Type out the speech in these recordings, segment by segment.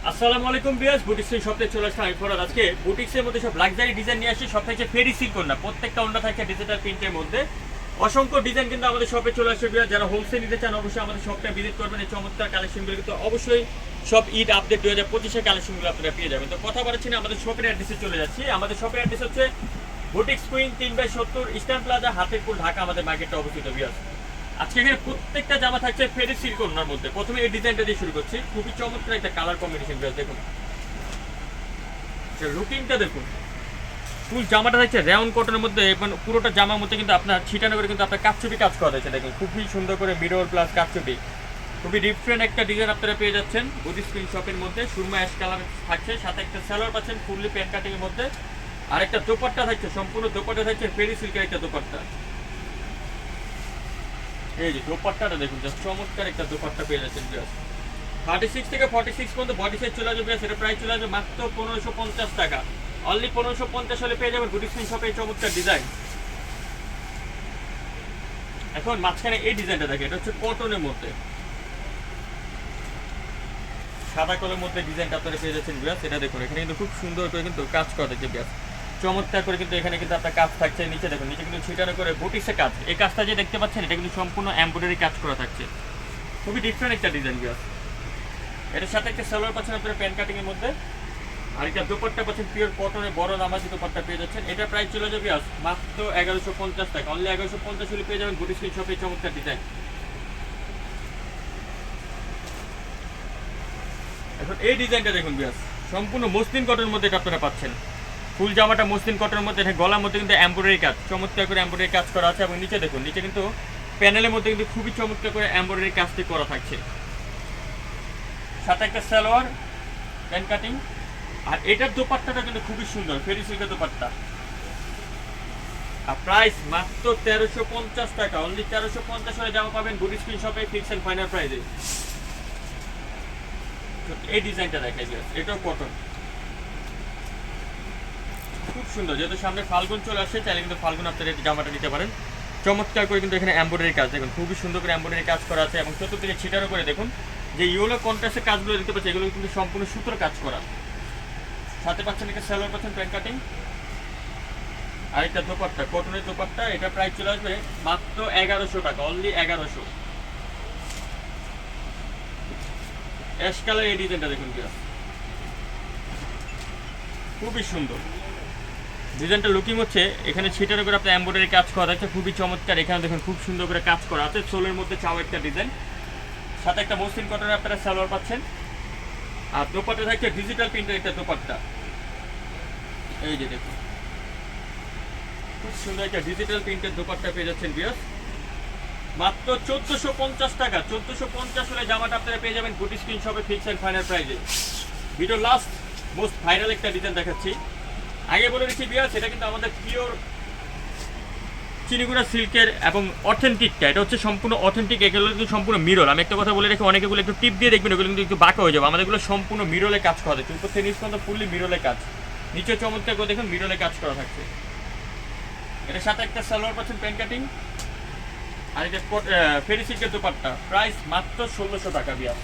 আসসালামু আলাইকুম ভিউয়ার্স, বুটিক্সের শপে চলে আসলাম আমি ফরাদ। আজকে বুটিক্সের মধ্যে সব লাক্সারি ডিজাইন নিয়ে আসছি। সব থাকছে ফেরি সিল্ক না, প্রত্যেকটা ওন্না থাকছে ডিজিটাল প্রিন্টের মধ্যে। অসংখ্য ডিজাইন কিন্তু আমাদের শপে চলে আসছে ভিউয়ার্স। যারা হোলসেল নিতে চান অবশ্যই আমাদের শপটা ভিজিট করবেন। এই চমৎকার কালেকশনগুলো কিন্তু অবশ্যই সব ঈদ আপডেট 2025-এর কালেকশনগুলো আপনারা পেয়ে যাবেন। তো কথা বলাচ্ছি না, আমাদের শপের অ্যাড্রেসে চলে যাচ্ছি। আমাদের শপের অ্যাড্রেস হচ্ছে boutiques queen 3/70 eastern plaza, Hatirpul, Dhaka. আমাদের মার্কেটটা অবস্থিত ভিউয়ার্স। আজকে এখানে প্রত্যেকটা জামা থাকছে ফেরি সিল্ক ওন্নার মধ্যে। প্রথমে এই ডিজাইনটা দিয়ে শুরু করছি। খুবই চমৎকার একটা কালার কম্বিনেশন ভিউয়ার্স, দেখুন লুকিংটা দেখুন। ফুল জামাটা থাকছে রেয়ন কটনের মধ্যে, এবং পুরোটা জামার মধ্যে কিন্তু আপনার ছিটানো করে কিন্তু আপনার কাচুপি কাজ করা হয়েছে। দেখুন খুবই সুন্দর করে মিরর প্লাস কাচুপি, খুবই ডিফারেন্ট একটা ডিজাইন আপনারা পেয়ে যাচ্ছেন বুটি স্ক্রিন শপের মধ্যে। সুরমা অ্যাশ কালার থাকছে, সাথে একটা সালোয়ার পাচ্ছেন ফুললি প্যান্ট কাটিং এর মধ্যে, আর একটা দোপাট্টা থাকছে। সম্পূর্ণ দোপাট্টা থাকছে ফেরি সিল্কের একটা দোপাট্টা। এই যে দোপাট্টাটা দেখুন, জাস্ট চমৎকার একটা দোপাট্টা পেয়ে যাচ্ছেন। 36 থেকে 46 পর্যন্ত বডি সাইজ চলে আসবে। সেটা প্রাইস চলে আসবে মাত্র 1550 টাকা। অনলি 1550 হলে পেয়ে যাবেন বুটিক স্ক্রিন শপে চমৎকার ডিজাইন। এখন মাঝখানে এই ডিজাইনটা দেখে, এটা হচ্ছে কটনের মধ্যে, সাদা কলের মধ্যে ডিজাইনটা আপনারা পেয়ে যাচ্ছেন বিয়াস। এটা দেখুন, এখানে কিন্তু খুব সুন্দর করে কিন্তু কাজ করা থাকছে বিয়াস, চমৎকার করে কিন্তু এখানে কিন্তু আপনার কাজ থাকছে। নিচে দেখুন, নিচে কিন্তু ছিটানো করে বুটিক্সের কাজ। এই কাজটা যে দেখতে পাচ্ছেন এটা কিন্তু সম্পূর্ণ এমব্রয়ডারি কাজ করা থাকছে। খুবই ডিফারেন্ট একটা ডিজাইন বিয়াস। এটার সাথে একটা সালোয়ার পাচ্ছেন আপনারা প্যান্ট কাটিং এর মধ্যে, আর একটা দোপাট্টা পাচ্ছেন পিওর কটনের বড় নামাজি দোপাট্টা পেয়ে যাচ্ছেন। এটা প্রাইস চলে যাবে আজ মাত্র 1150 টাকা। অনলি 1150 হলে পেয়ে যাবেন বুটিক স্ক্রিন শপে চমৎকার ডিজাইন। এখন এই ডিজাইনটা দেখুন বিয়াস, সম্পূর্ণ মসলিন কটনের মধ্যে এটা আপনারা পাচ্ছেন। ফুল জামাটা মসলিন কটনের মধ্যে, এটা গলার মধ্যে কিন্তু এমব্রয়ডারি কাজ, চমৎকার করে এমব্রয়ডারি কাজ করা আছে। এবং নিচে দেখুন, নিচে কিন্তু প্যানেলের মধ্যে কিন্তু খুবই চমৎকার করে এমব্রয়ডারি কাজটি করা থাকছে। সাথে একটা সালোয়ার প্যান্ট কাটিং, আর এটার দোপাট্টাটা কিন্তু খুবই সুন্দর ফেরি সিল্কের দোপাট্টা। আর প্রাইস মাত্র 1350 টাকা। অনলি 1350 হলে জামা পাবেন বুটিক স্ক্রিন শপে ফিক্স এন্ড ফাইনাল প্রাইসে। এই ডিজাইনটা দেখাই যায়, এটাও কটন, খুব সুন্দর। যেহেতু সামনে ফাল্গুন চলে আসছে, চাইলে কিন্তু ফাল্গুন আপনারা এই জামাটা নিতে পারেন। চমৎকার করে কিন্তু এখানে এমব্রয়ডারি কাজ দেখুন, খুবই সুন্দর করে এমব্রয়ডারি কাজ করা আছে। এবং চতুর্দিকে ছিটানো করে দেখুন যে ইয়েলো কন্ট্রাস্টের কাজগুলো দেখতে পাচ্ছি, এগুলো কিন্তু সম্পূর্ণ সুতোর কাজ করা। সাথে পাচ্ছেন একটা সালোয়ার পাচ্ছেন প্যান্ট কাটিং, আর একটা দোপাট্টা কটনের দোপাট্টা। এটা প্রাইস চলে আসবে মাত্র 1100 টাকা। অনলি 1100। অ্যাশ কালার এই ডিজাইনটা দেখুন কি খুবই সুন্দর ডিজাইনটা। লুকিং হচ্ছে এখানে ছিটার করে আপনার এমব্রয়ডারি কাজ করা আছে, খুবই চমৎকার। এখানে দেখুন খুব সুন্দর করে কাজ করা আছে, সোলের মধ্যে চাও একটা ডিজাইন। সাথে একটা মসলিন কটনের আপনারা সালোয়ার পাচ্ছেন, আর দোপাট্টা থাকছে ডিজিটাল প্রিন্টের একটা দোপাট্টা। এই যে দেখুন, খুব সুন্দর একটা ডিজিটাল প্রিন্টের দোপাট্টা পেয়ে যাচ্ছেন বিয়াস, মাত্র 1450 টাকা। 1450 হলে জামাটা আপনারা পেয়ে যাবেন বুটিক স্ক্রিন শপে ফিক্স এন্ড ফাইনাল প্রাইসে। ভিডিও লাস্ট মোস্ট ভাইরাল একটা ডিজাইন দেখাচ্ছি। আগে বলে দিচ্ছি বিয়াস, এটা কিন্তু আমাদের পিওর চিনিগুড়া সিল্কের এবং অথেন্টিকটা, এটা হচ্ছে সম্পূর্ণ অথেন্টিক। এগুলো কিন্তু সম্পূর্ণ মিরল। আমি একটা কথা বলে রেখে, অনেকগুলো একটু টিপ দিয়ে দেখবেন, এগুলো কিন্তু একটু বাঁকা হয়ে যাবে। আমাদেরগুলো সম্পূর্ণ মিরলে কাজ করা থাকছে, উপর থেকে নিচ পর্যন্ত ফুললি মিরলে কাজ। নিচে চমৎকার করে দেখুন মিরলে কাজ করা থাকছে। এটার সাথে একটা সালোয়ার পাচ্ছেন প্যান্ট কাটিং, আর এটা ফেরি সিল্কের দোপাট্টা। প্রাইস মাত্র 1600 টাকা বিয়াস।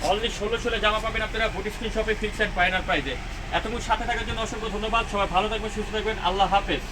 অনলি 1600 জামা পাবেন আপনারা বুটিক স্ক্রিন শপে ফিক্স এন্ড ফাইনাল প্রাইসে। এতক্ষণ সাথে থাকার জন্য অসংখ্য ধন্যবাদ। সবাই ভালো থাকবেন, সুস্থ থাকবেন। আল্লাহ হাফেজ।